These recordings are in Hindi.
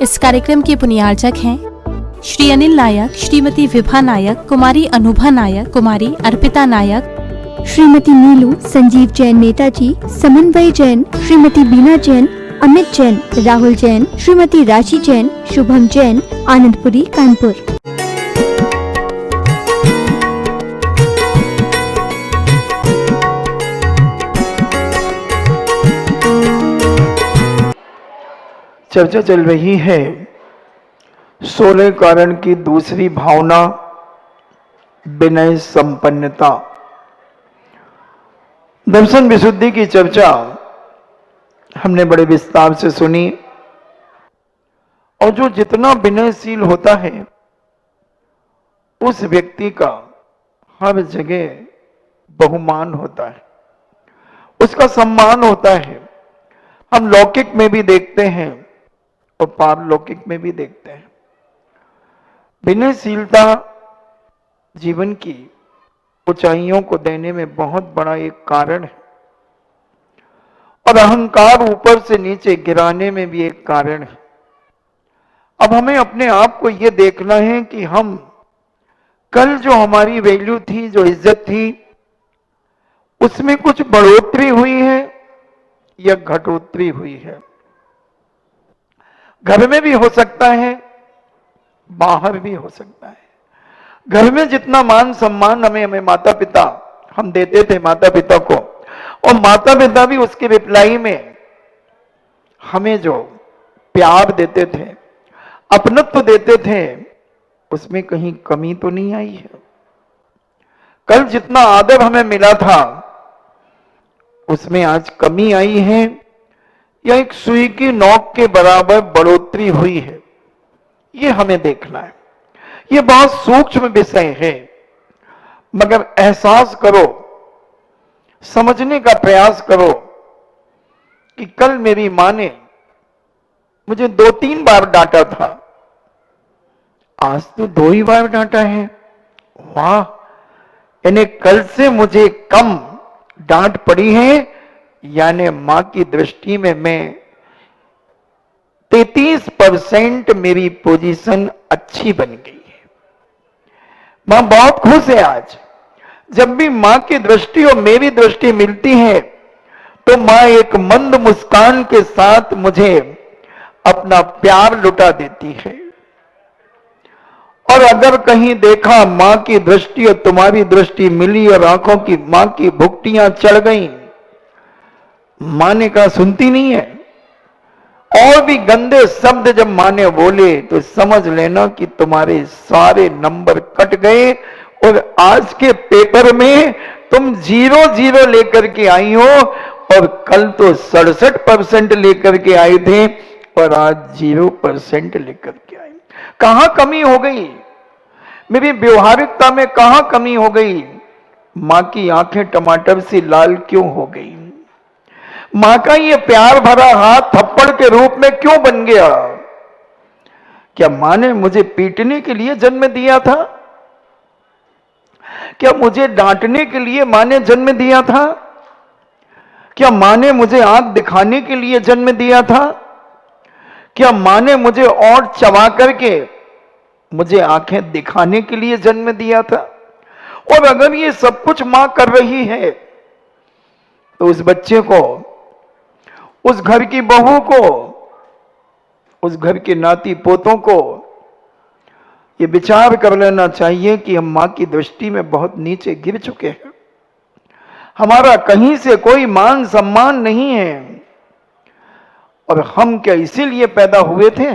इस कार्यक्रम के पुण्यार्चक हैं श्री अनिल नायक, श्रीमती विभा नायक, कुमारी अनुभा नायक, कुमारी अर्पिता नायक, श्रीमती नीलू, संजीव जैन नेताजी, समन्वय जैन, श्रीमती बीना जैन, अमित जैन, राहुल जैन, श्रीमती राशि जैन, शुभम जैन, आनंदपुरी, कानपुर। चर्चा चल रही है 16 कारण की दूसरी भावना, विनय संपन्नता। दर्शन विशुद्धि की चर्चा हमने बड़े विस्तार से सुनी, और जो जितना विनयशील होता है उस व्यक्ति का हर जगह बहुमान होता है, उसका सम्मान होता है। हम लौकिक में भी देखते हैं और पारलौकिक में भी देखते हैं। विनयशीलता जीवन की ऊंचाइयों को देने में बहुत बड़ा एक कारण है, और अहंकार ऊपर से नीचे गिराने में भी एक कारण है। अब हमें अपने आप को यह देखना है कि हम कल जो हमारी वैल्यू थी, जो इज्जत थी, उसमें कुछ बढ़ोतरी हुई है या घटोतरी हुई है। घर में भी हो सकता है, बाहर भी हो सकता है। घर में जितना मान सम्मान हमें माता पिता हम देते थे माता पिता को, और माता पिता भी उसके रिप्लाई में हमें जो प्यार देते थे, अपनत्व देते थे, उसमें कहीं कमी तो नहीं आई है। कल जितना आदर हमें मिला था उसमें आज कमी आई है या एक सुई की नोक के बराबर बढ़ोतरी हुई है, ये हमें देखना है। ये बहुत सूक्ष्म विषय है, मगर एहसास करो, समझने का प्रयास करो कि कल मेरी मां ने मुझे 2-3 बार डांटा था, आज तो 2 ही बार डांटा है। वाह, यानी कल से मुझे कम डांट पड़ी है, यानी मां की दृष्टि में मैं 33% मेरी पोजीशन अच्छी बन गई है। मां बहुत खुश है आज। जब भी मां की दृष्टि और मेरी दृष्टि मिलती है तो मां एक मंद मुस्कान के साथ मुझे अपना प्यार लुटा देती है। और अगर कहीं देखा मां की दृष्टि और तुम्हारी दृष्टि मिली और आंखों की मां की भुकटियां चढ़ गईं, मां ने कहा सुनती नहीं है, और भी गंदे शब्द जब मां ने बोले तो समझ लेना कि तुम्हारे सारे नंबर कट गए, और आज के पेपर में तुम 0 लेकर के आई हो, और कल तो 67% लेकर के आए थे और आज 0% लेकर के आई। कहां कमी हो गई मेरी व्यवहारिकता में, कहां कमी हो गई? मां की आंखें टमाटर सी लाल क्यों हो गई? मां का ये प्यार भरा हाथ थप्पड़ के रूप में क्यों बन गया? क्या मां ने मुझे पीटने के लिए जन्म दिया था? क्या मुझे डांटने के लिए मां ने जन्म दिया था? क्या मां ने मुझे आंख दिखाने के लिए जन्म दिया था? क्या मां ने मुझे और चबा करके मुझे आंखें दिखाने के लिए जन्म दिया था? और अगर ये सब कुछ मां कर रही है तो उस बच्चे को, उस घर की बहू को, उस घर के नाती पोतों को ये विचार कर लेना चाहिए कि हम मां की दृष्टि में बहुत नीचे गिर चुके हैं। हमारा कहीं से कोई मान सम्मान नहीं है। और हम क्या इसीलिए पैदा हुए थे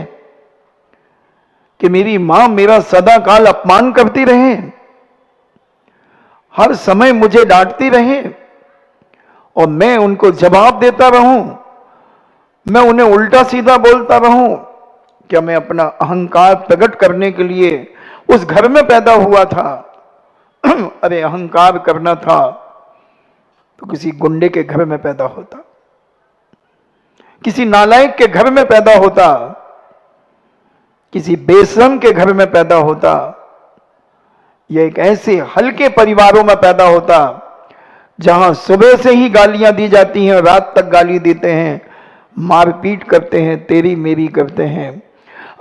कि मेरी मां मेरा सदा काल अपमान करती रहे, हर समय मुझे डांटती रहे और मैं उनको जवाब देता रहूं, मैं उन्हें उल्टा सीधा बोलता रहूं? क्या मैं अपना अहंकार प्रकट करने के लिए उस घर में पैदा हुआ था? अरे अहंकार करना था तो किसी गुंडे के घर में पैदा होता, किसी नालायक के घर में पैदा होता, किसी बेशरम के घर में पैदा होता, या एक ऐसे हल्के परिवारों में पैदा होता जहां सुबह से ही गालियां दी जाती हैं और रात तक गाली देते हैं, मारपीट करते हैं, तेरी मेरी करते हैं।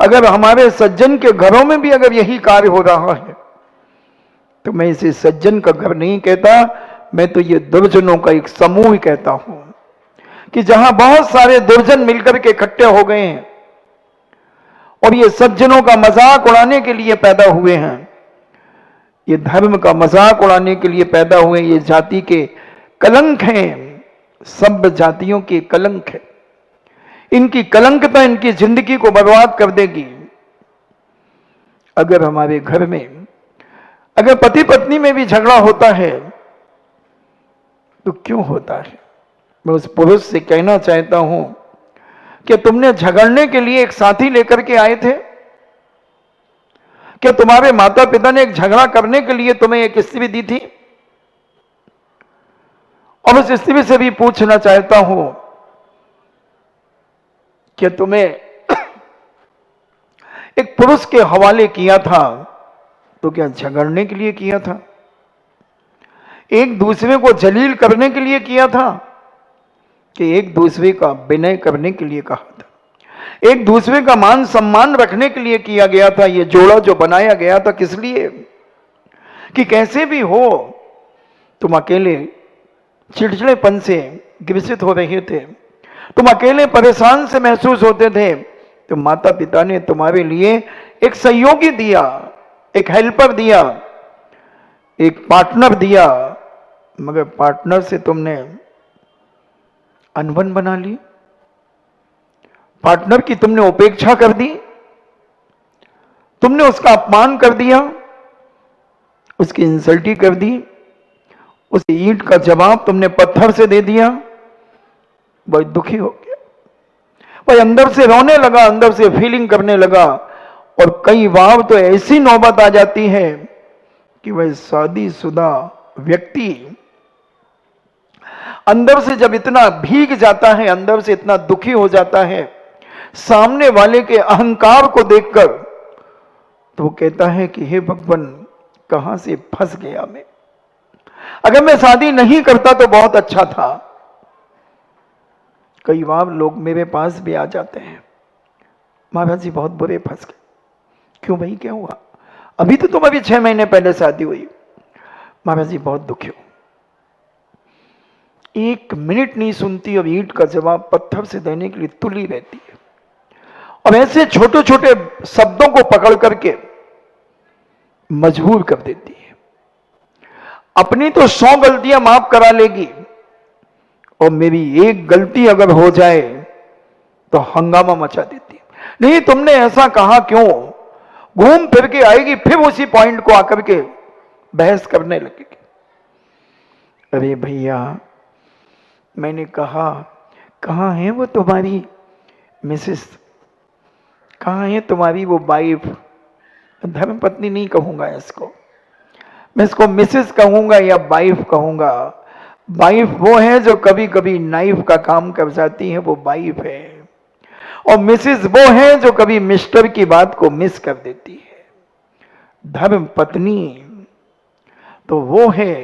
अगर हमारे सज्जन के घरों में भी अगर यही कार्य हो रहा है, तो मैं इसे सज्जन का घर नहीं कहता, मैं तो ये दुर्जनों का एक समूह कहता हूं, कि जहां बहुत सारे दुर्जन मिलकर के इकट्ठे हो गए हैं और ये सज्जनों का मजाक उड़ाने के लिए पैदा हुए हैं, ये धर्म का मजाक उड़ाने के लिए पैदा हुए, ये जाति के कलंक हैं, सब जातियों के कलंक है। इनकी कलंकता इनकी जिंदगी को बर्बाद कर देगी। अगर हमारे घर में अगर पति पत्नी में भी झगड़ा होता है तो क्यों होता है? मैं उस पुरुष से कहना चाहता हूं कि तुमने झगड़ने के लिए एक साथी लेकर के आए थे? क्या तुम्हारे माता पिता ने एक झगड़ा करने के लिए तुम्हें एक स्त्री दी थी? और उस स्त्री से भी पूछना चाहता हूं कि तुम्हें एक पुरुष के हवाले किया था तो क्या झगड़ने के लिए किया था? एक दूसरे को जलील करने के लिए किया था कि एक दूसरे का विनय करने के लिए कहा था, एक दूसरे का मान सम्मान रखने के लिए किया गया था? ये जोड़ा जो बनाया गया था किस लिए? कि कैसे भी हो तुम अकेले चिड़चिड़ेपन से ग्रसित हो रहे थे, तुम अकेले परेशान से महसूस होते थे, तो माता पिता ने तुम्हारे लिए एक सहयोगी दिया, एक हेल्पर दिया, एक पार्टनर दिया, मगर पार्टनर से तुमने अनबन बना ली, पार्टनर की तुमने उपेक्षा कर दी, तुमने उसका अपमान कर दिया, उसकी इंसल्टी कर दी, उस ईंट का जवाब तुमने पत्थर से दे दिया। बहुत दुखी हो गया, वह अंदर से रोने लगा, अंदर से फीलिंग करने लगा, और कई बार तो ऐसी नौबत आ जाती है कि वह शादीशुदा व्यक्ति अंदर से जब इतना भीग जाता है, अंदर से इतना दुखी हो जाता है सामने वाले के अहंकार को देखकर, तो वो कहता है कि हे भगवान, कहां से फंस गया मैं, अगर मैं शादी नहीं करता तो बहुत अच्छा था। कई बार लोग मेरे पास भी आ जाते हैं, महाराज जी बहुत बुरे फंस गए। क्यों भाई, क्या हुआ? अभी तो तुम अभी 6 महीने पहले शादी हुई। महाराज जी बहुत दुखी हो, 1 मिनट नहीं सुनती और ईंट का जवाब पत्थर से देने के लिए तुली रहती है, और ऐसे छोटे छोटे शब्दों को पकड़ करके मजबूर कर देती है। अपनी तो 100 गलतियां माफ करा लेगी, और मेरी एक गलती अगर हो जाए तो हंगामा मचा देती है। नहीं तुमने ऐसा कहा क्यों, घूम फिर के आएगी, फिर उसी पॉइंट को आकर के बहस करने लगेगी। अरे भैया, मैंने कहा, कहां है वो तुम्हारी मिसेस, कहां है तुम्हारी वो वाइफ? धर्मपत्नी नहीं कहूंगा इसको, मैं इसको मिसेस कहूंगा या वाइफ कहूंगा। वाइफ वो है जो कभी कभी नाइफ का काम कर जाती है, वो वाइफ है, और मिसेस वो है जो कभी मिस्टर की बात को मिस कर देती है। धर्म पत्नी तो वो है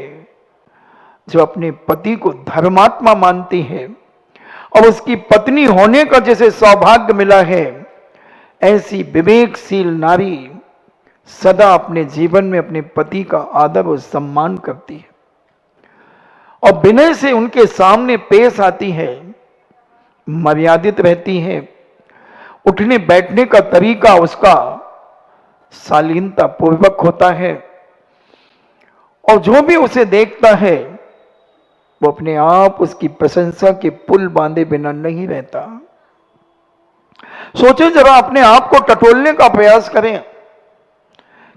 जो अपने पति को धर्मात्मा मानती है, और उसकी पत्नी होने का जैसे सौभाग्य मिला है, ऐसी विवेकशील नारी सदा अपने जीवन में अपने पति का आदर और सम्मान करती है, और विनय से उनके सामने पेश आती है, मर्यादित रहती है, उठने बैठने का तरीका उसका शालीनता पूर्वक होता है, और जो भी उसे देखता है वो अपने आप उसकी प्रशंसा के पुल बांधे बिना नहीं रहता। सोचें जरा, अपने आप को टटोलने का प्रयास करें,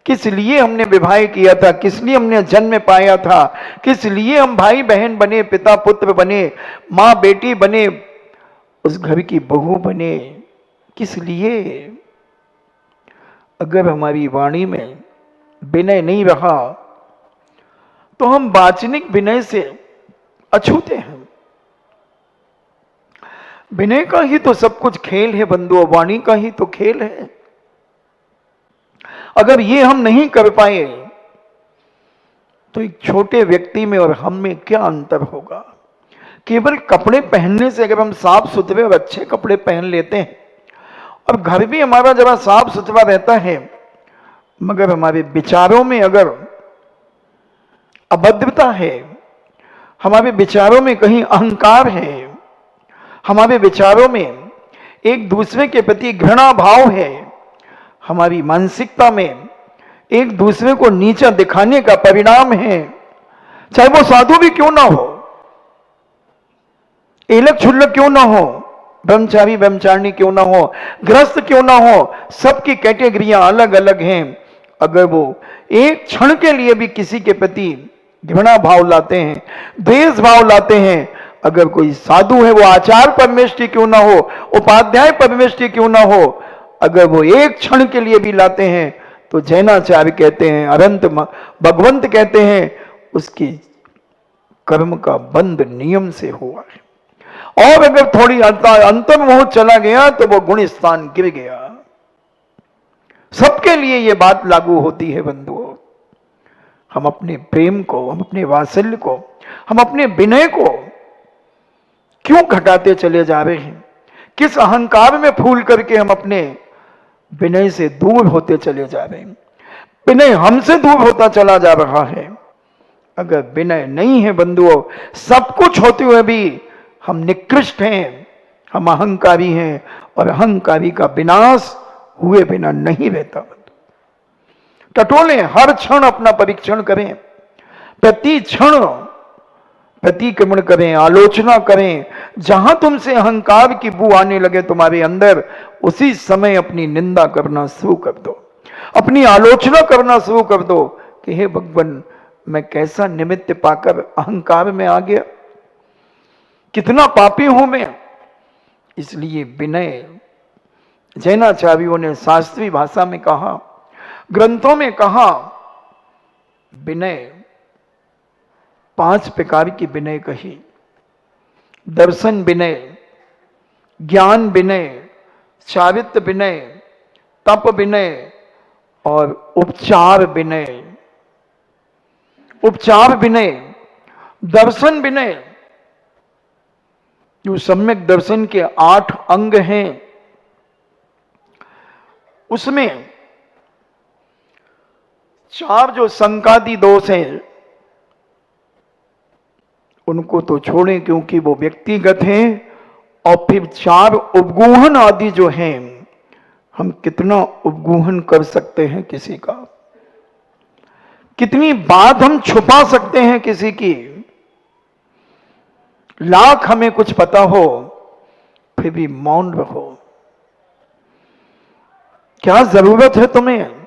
किस लिए हमने विवाह किया था, किस लिए हमने जन्म पाया था, किस लिए हम भाई बहन बने, पिता पुत्र बने, मां बेटी बने, उस घर की बहू बने, किस लिए? अगर हमारी वाणी में विनय नहीं रहा तो हम वाचनिक विनय से अछूते हैं। विनय का ही तो सब कुछ खेल है बंधुओं, वाणी का ही तो खेल है। अगर ये हम नहीं कर पाए तो एक छोटे व्यक्ति में और हम में क्या अंतर होगा? केवल कपड़े पहनने से अगर हम साफ सुथरे और अच्छे कपड़े पहन लेते हैं अब घर भी हमारा जरा साफ सुथरा रहता है, मगर हमारे विचारों में अगर अभद्रता है, हमारे विचारों में कहीं अहंकार है, हमारे विचारों में एक दूसरे के प्रति घृणा भाव है, हमारी मानसिकता में एक दूसरे को नीचा दिखाने का परिणाम है, चाहे वो साधु भी क्यों ना हो, एलक छुल्लक क्यों ना हो, ब्रह्मचारी ब्रह्मचारिणी क्यों ना हो, ग्रस्त क्यों ना हो, सबकी कैटेगरियां अलग अलग हैं। अगर वो एक क्षण के लिए भी किसी के प्रति घृणा भाव लाते हैं, द्वेष भाव लाते हैं, अगर कोई साधु है, वो आचार्य परमेष्टि क्यों ना हो, उपाध्याय परमेष्टि क्यों ना हो, अगर वो एक क्षण के लिए भी लाते हैं तो जैनाचार्य कहते हैं, अनंत भगवंत कहते हैं, उसकी कर्म का बंध नियम से हुआ है। और अगर थोड़ी अंतर्मोह चला गया तो वो गुण स्थान गिर गया। सबके लिए ये बात लागू होती है बंधुओं। हम अपने प्रेम को, हम अपने वात्सल्य को, हम अपने विनय को क्यों घटाते चले जा रहे हैं? किस अहंकार में फूल करके हम अपने विनय से दूर होते चले जा रहे हैं? विनय हमसे दूर होता चला जा रहा है। अगर विनय नहीं है बंधुओं, सब कुछ होते हुए भी हम निकृष्ट हैं, हम अहंकारी हैं, और अहंकारी का विनाश हुए बिना नहीं रहता। टटोलें, हर क्षण अपना परीक्षण करें, प्रति क्षण प्रतिक्रमण करें, आलोचना करें। जहां तुमसे अहंकार की बू आने लगे तुम्हारे अंदर, उसी समय अपनी निंदा करना शुरू कर दो, अपनी आलोचना करना शुरू कर दो कि हे भगवान, मैं कैसा निमित्त पाकर अहंकार में आ गया, कितना पापी हूं मैं। इसलिए विनय, जैनाचार्यों ने शास्त्रीय भाषा में कहा, ग्रंथों में कहा, विनय 5 प्रकार की विनय कही। दर्शन विनय, ज्ञान विनय, चारित्र विनय, तप विनय और उपचार विनय। उपचार विनय, दर्शन विनय, जो सम्यक दर्शन के 8 अंग हैं, उसमें 4 जो संकादी दोष हैं उनको तो छोड़ें क्योंकि वो व्यक्तिगत हैं, और फिर 4 उपगूहन आदि जो हैं, हम कितना उपगूहन कर सकते हैं किसी का, कितनी बात हम छुपा सकते हैं किसी की। लाख हमें कुछ पता हो फिर भी मौन रहो। क्या जरूरत है तुम्हें?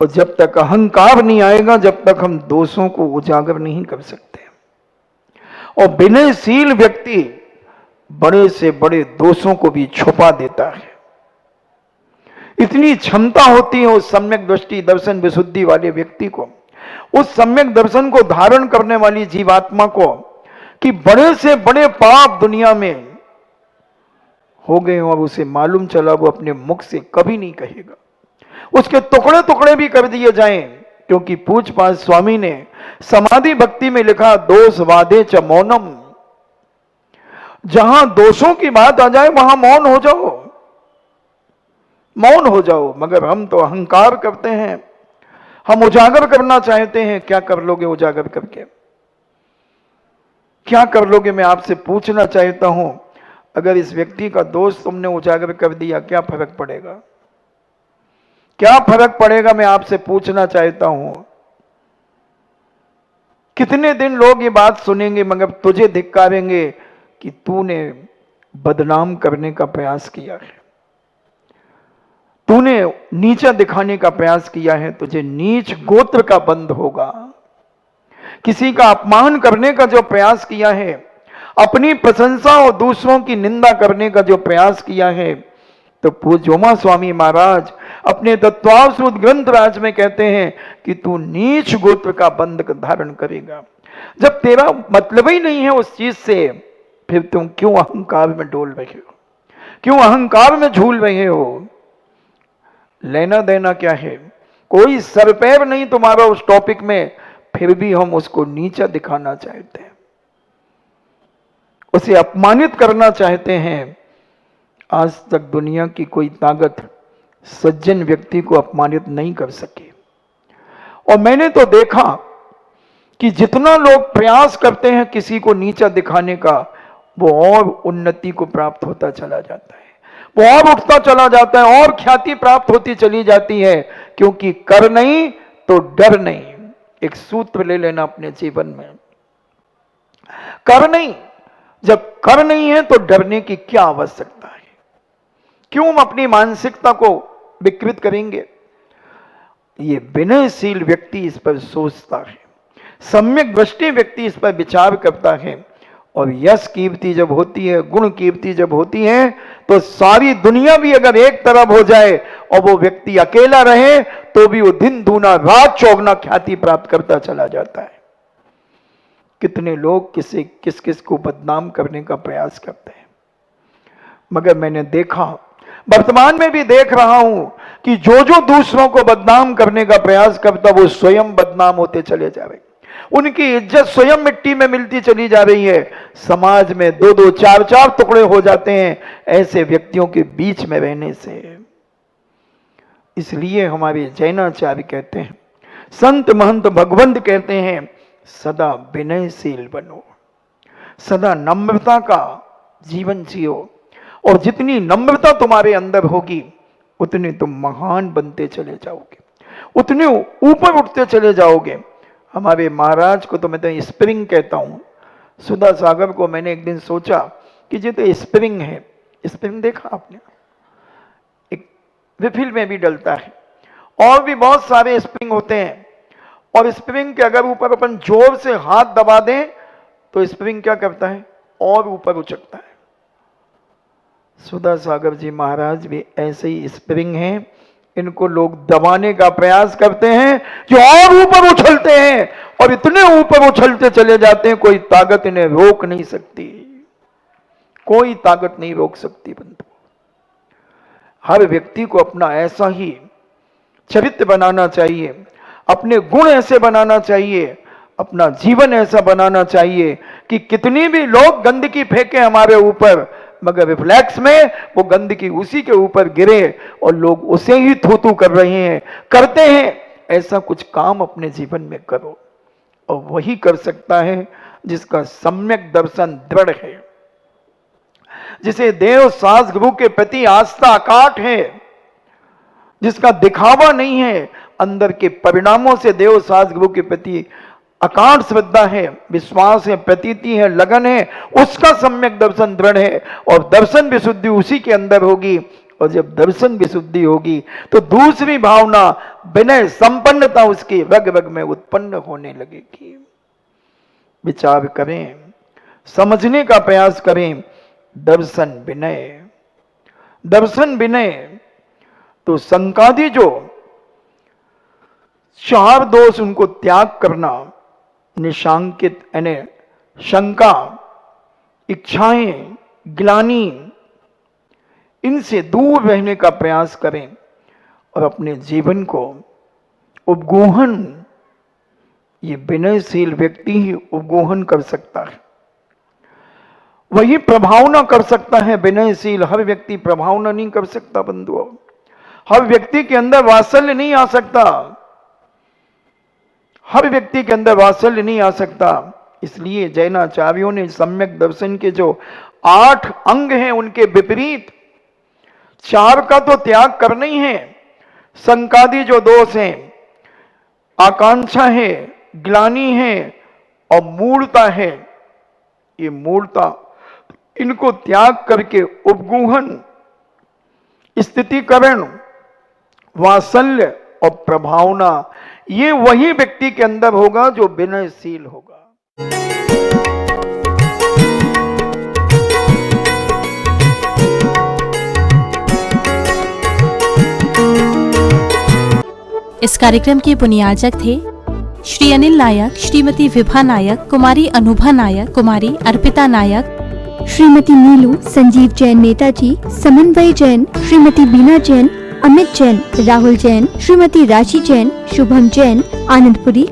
और जब तक अहंकार नहीं आएगा, जब तक हम दोषों को उजागर नहीं कर सकते। और विनयशील व्यक्ति बड़े से बड़े दोषों को भी छुपा देता है। इतनी क्षमता होती है उस सम्यक दृष्टि दर्शन विशुद्धि वाले व्यक्ति को, उस सम्यक दर्शन को धारण करने वाली जीवात्मा को, कि बड़े से बड़े पाप दुनिया में हो गए और उसे मालूम चला, वो अपने मुख से कभी नहीं कहेगा। उसके टुकड़े टुकड़े भी कर दिए जाएं, क्योंकि पूज्यपाद स्वामी ने समाधि भक्ति में लिखा, दोष वादे च मौनम। जहां दोषों की बात आ जाए वहां मौन हो जाओ, मौन हो जाओ। मगर हम तो अहंकार करते हैं, हम उजागर करना चाहते हैं। क्या कर लोगे उजागर करके? क्या कर लोगे? मैं आपसे पूछना चाहता हूं, अगर इस व्यक्ति का दोष तुमने उजागर कर दिया, क्या फर्क पड़ेगा? क्या फर्क पड़ेगा? मैं आपसे पूछना चाहता हूं। कितने दिन लोग ये बात सुनेंगे मगर तुझे धिक्कारेंगे कि तूने बदनाम करने का प्रयास किया है, तूने नीचा दिखाने का प्रयास किया है, तुझे नीच गोत्र का बंध होगा। किसी का अपमान करने का जो प्रयास किया है, अपनी प्रशंसा और दूसरों की निंदा करने का जो प्रयास किया है, तो पूज्य उमा स्वामी महाराज अपने तत्वावसुद ग्रंथ राज में कहते हैं कि तू नीच गोत्र का बंध धारण करेगा। जब तेरा मतलब ही नहीं है उस चीज से, फिर तुम क्यों अहंकार में डोल रहे हो, क्यों अहंकार में झूल रहे हो? लेना देना क्या है? कोई सरपैर नहीं तुम्हारा उस टॉपिक में, फिर भी हम उसको नीचा दिखाना चाहते हैं, उसे अपमानित करना चाहते हैं। आज तक दुनिया की कोई ताकत सज्जन व्यक्ति को अपमानित नहीं कर सके। और मैंने तो देखा कि जितना लोग प्रयास करते हैं किसी को नीचा दिखाने का, वो और उन्नति को प्राप्त होता चला जाता है, वो और उठता चला जाता है, और ख्याति प्राप्त होती चली जाती है। क्योंकि कर नहीं तो डर नहीं। एक सूत्र ले लेना अपने जीवन में, कर नहीं, जब कर नहीं है तो डरने की क्या आवश्यकता है? क्यों हम अपनी मानसिकता को विकृत करेंगे? ये विनयशील व्यक्ति इस पर सोचता है, सम्यक दृष्टि व्यक्ति इस पर विचार करता है। और यश कीर्ति जब होती है, गुण कीर्ति जब होती है, तो सारी दुनिया भी अगर एक तरफ हो जाए और वो व्यक्ति अकेला रहे तो भी वो दिन दूना रात चौगुना ख्याति प्राप्त करता चला जाता है। कितने लोग किस किस को बदनाम करने का प्रयास करते हैं, मगर मैंने देखा, वर्तमान में भी देख रहा हूं कि जो जो दूसरों को बदनाम करने का प्रयास करता वो स्वयं बदनाम होते चले जा रहे, उनकी इज्जत स्वयं मिट्टी में मिलती चली जा रही है। समाज में दो दो चार चार टुकड़े हो जाते हैं ऐसे व्यक्तियों के बीच में रहने से। इसलिए हमारे जैनाचार्य कहते हैं, संत महंत भगवंत कहते हैं, सदा विनयशील बनो, सदा नम्रता का जीवन जियो। और जितनी नम्रता तुम्हारे अंदर होगी उतने तुम महान बनते चले जाओगे, उतने ऊपर उठते चले जाओगे। हमारे महाराज को तो मैं तो स्प्रिंग कहता हूं। सुधा सागर को मैंने एक दिन सोचा कि ये तो स्प्रिंग है। स्प्रिंग देखा आपने? एक रिफिल में भी डलता है, और भी बहुत सारे स्प्रिंग होते हैं। और स्प्रिंग के अगर ऊपर अपन जोर से हाथ दबा दें तो स्प्रिंग क्या करता है? और ऊपर उचकता है। सुधा सागर जी महाराज भी ऐसे ही स्प्रिंग हैं। इनको लोग दबाने का प्रयास करते हैं, जो और ऊपर उछलते हैं, और इतने ऊपर उछलते चले जाते हैं कोई ताकत इन्हें रोक नहीं सकती, कोई ताकत नहीं रोक सकती। बंधु, हर व्यक्ति को अपना ऐसा ही चरित्र बनाना चाहिए, अपने गुण ऐसे बनाना चाहिए, अपना जीवन ऐसा बनाना चाहिए कि कितनी भी लोग गंदगी फेंके हमारे ऊपर, मगर रिफ्लेक्स में वो गंदगी उसी के ऊपर गिरे और लोग उसे ही थू कर रहे हैं, करते हैं। ऐसा कुछ काम अपने जीवन में करो, और वही कर सकता है जिसका सम्यक दर्शन दृढ़ है, जिसे देव सास गुरु के प्रति आस्था अकाट है, जिसका दिखावा नहीं है, अंदर के परिणामों से देव सास गुरु के प्रति अकाट श्रद्धा है, विश्वास है, प्रतीति है, लगन है, उसका सम्यक दर्शन दृढ़ है। और दर्शन विशुद्धि उसी के अंदर होगी। और जब दर्शन विशुद्धि होगी तो दूसरी भावना विनय संपन्नता उसकी रग रग में उत्पन्न होने लगेगी। विचार करें, समझने का प्रयास करें। दर्शन विनय, दर्शन विनय। तो संकादी जो चार दोष उनको त्याग करना, निशांकित यानी शंका, इच्छाएं, ग्लानि, इनसे दूर रहने का प्रयास करें और अपने जीवन को उपगोहन, ये विनयशील व्यक्ति ही उपगोहन कर सकता है, वही प्रभावना कर सकता है। विनयशील हर व्यक्ति प्रभावना नहीं कर सकता बंधुओं, हर व्यक्ति के अंदर वात्सल्य नहीं आ सकता, हर व्यक्ति के अंदर वात्सल्य नहीं आ सकता। इसलिए जैनाचार्यों ने सम्यक दर्शन के जो 8 अंग हैं उनके विपरीत 4 का तो त्याग करना ही है। संकादी जो दोष हैं, आकांक्षा है, ग्लानि है और मूढ़ता है, ये मूढ़ता, इनको त्याग करके उपगूहन, स्थितिकरण, वात्सल्य और प्रभावना, ये वही व्यक्ति के अंदर होगा जो विनयशील होगा। इस कार्यक्रम के पुण्यार्चक थे श्री अनिल नायक, श्रीमती विभा नायक, कुमारी अनुभा नायक, कुमारी अर्पिता नायक, श्रीमती नीलू, संजीव जैन नेताजी, समन्वय जैन, श्रीमती बीना जैन, अमित जैन, राहुल जैन, श्रीमती राशि जैन, शुभम जैन, आनंदपुरी।